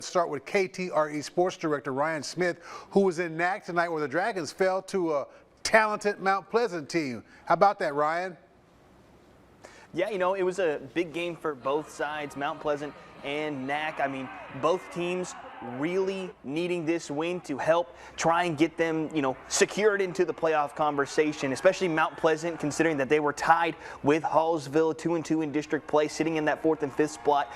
Start with KTRE Sports Director Ryan Smith, who was in Nac tonight where the Dragons fell to a talented Mount Pleasant team. How about that, Ryan? Yeah, you know, it was a big game for both sides, Mount Pleasant and Nac. I mean, both teams really needing this win to help try and get them, you know, secured into the playoff conversation, especially Mount Pleasant, considering that they were tied with Hallsville 2-2 in district play, sitting in that 4th and 5th spot,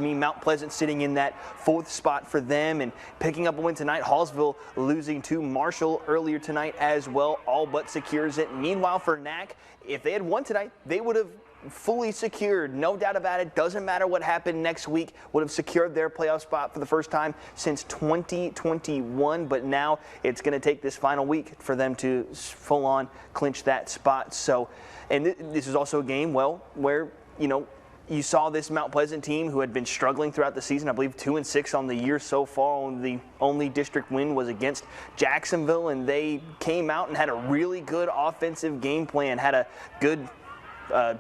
Mount Pleasant sitting in that 4th spot for them and picking up a win tonight. Hallsville losing to Marshall earlier tonight as well, all but secures it. Meanwhile, for Nac, if they had won tonight, they would have fully secured, no doubt about it. Doesn't matter what happened next week, would have secured their playoff spot for the first time since 2021. But now it's going to take this final week for them to full on clinch that spot. So, and this is also a game, well, where, you know, you saw this Mount Pleasant team who had been struggling throughout the season. I believe 2-6 on the year so far. The only district win was against Jacksonville, and they came out and had a really good offensive game plan, had a good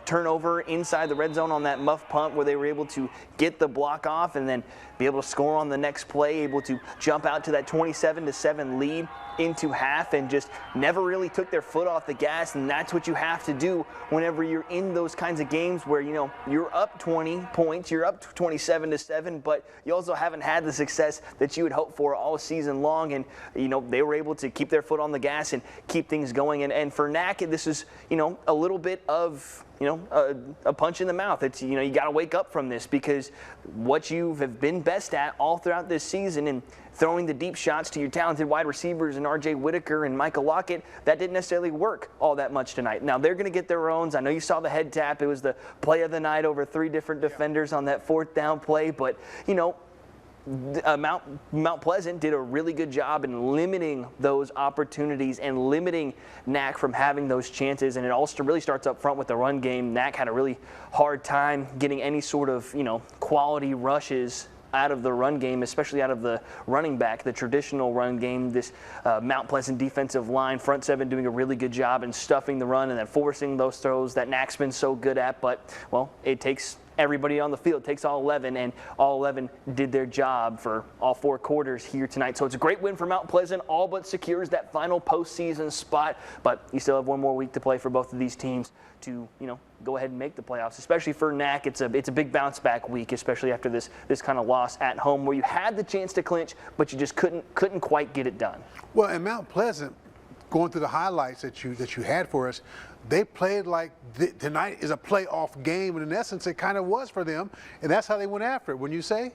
turnover inside the red zone on that muff punt where they were able to get the block off and then be able to score on the next play, able to jump out to that 27-7 lead into half and just never really took their foot off the gas. And that's what you have to do whenever you're in those kinds of games where, you know, you're up 20 points, you're up 27-7, but you also haven't had the success that you would hope for all season long. And, you know, they were able to keep their foot on the gas and keep things going. And for Nac, this is, you know, a little bit of, you know, a punch in the mouth. It's, you know, you got to wake up from this, because what you have been best at all throughout this season and throwing the deep shots to your talented wide receivers and R.J. Whitaker and Michael Lockett, that didn't necessarily work all that much tonight. Now they're going to get their owns. I know you saw the head tap. It was the play of the night over 3 different defenders on that 4th down play, but, you know, Mount Pleasant did a really good job in limiting those opportunities and limiting Nac from having those chances. And it all really starts up front with the run game. Nac had a really hard time getting any sort of, you know, quality rushes out of the run game, especially out of the running back, the traditional run game. This Mount Pleasant defensive line, front 7, doing a really good job in stuffing the run and then forcing those throws that Nac's been so good at. But, well, it takes everybody on the field. It takes all 11, and all 11 did their job for all 4 quarters here tonight. So it's a great win for Mount Pleasant, all but secures that final postseason spot. But you still have one more week to play for both of these teams to, you know, go ahead and make the playoffs. Especially for Nac, it's a big bounce back week, especially after this kind of loss at home where you had the chance to clinch, but you just couldn't quite get it done. Well, and Mount Pleasant, going through the highlights that you had for us, they played like tonight is a playoff game, and in essence it kind of was for them, and that's how they went after it, wouldn't you say?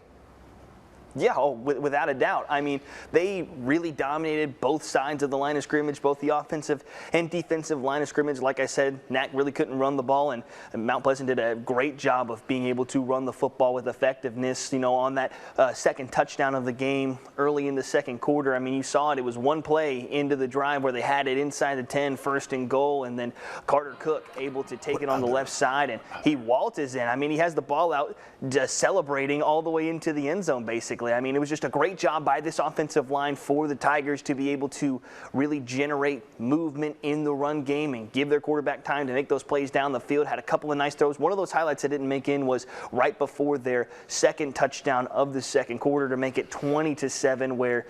Yeah, without a doubt. I mean, they really dominated both sides of the line of scrimmage, both the offensive and defensive line of scrimmage. Like I said, Nac really couldn't run the ball, and Mount Pleasant did a great job of being able to run the football with effectiveness. You know, on that second touchdown of the game early in the second quarter, I mean, you saw it. It was one play into the drive where they had it inside the 10, 1st and goal, and then Carter Cook able to take it on the left side, and he waltzes in. I mean, he has the ball out, just celebrating all the way into the end zone, basically. I mean, it was just a great job by this offensive line for the Tigers to be able to really generate movement in the run game and give their quarterback time to make those plays down the field. Had a couple of nice throws. One of those highlights I didn't make in was right before their second touchdown of the second quarter to make it 20-7, where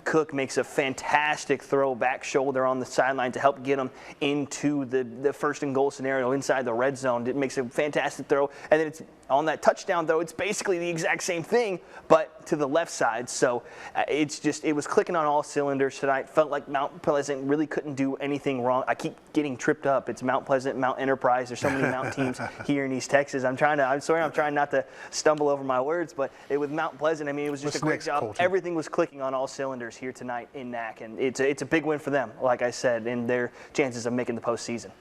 Cook makes a fantastic throw back shoulder on the sideline to help get them into the 1st and goal scenario inside the red zone. It makes a fantastic throw, and then it's on that touchdown, though, it's basically the exact same thing, but to the left side. So it was clicking on all cylinders tonight. Felt like Mount Pleasant really couldn't do anything wrong. I keep getting tripped up. It's Mount Pleasant, Mount Enterprise. There's so many Mount teams here in East Texas. I'm trying not to stumble over my words, but with Mount Pleasant, I mean, it was just a great job. Colton? Everything was clicking on all cylinders here tonight in Nac, and it's a big win for them, like I said, in their chances of making the postseason.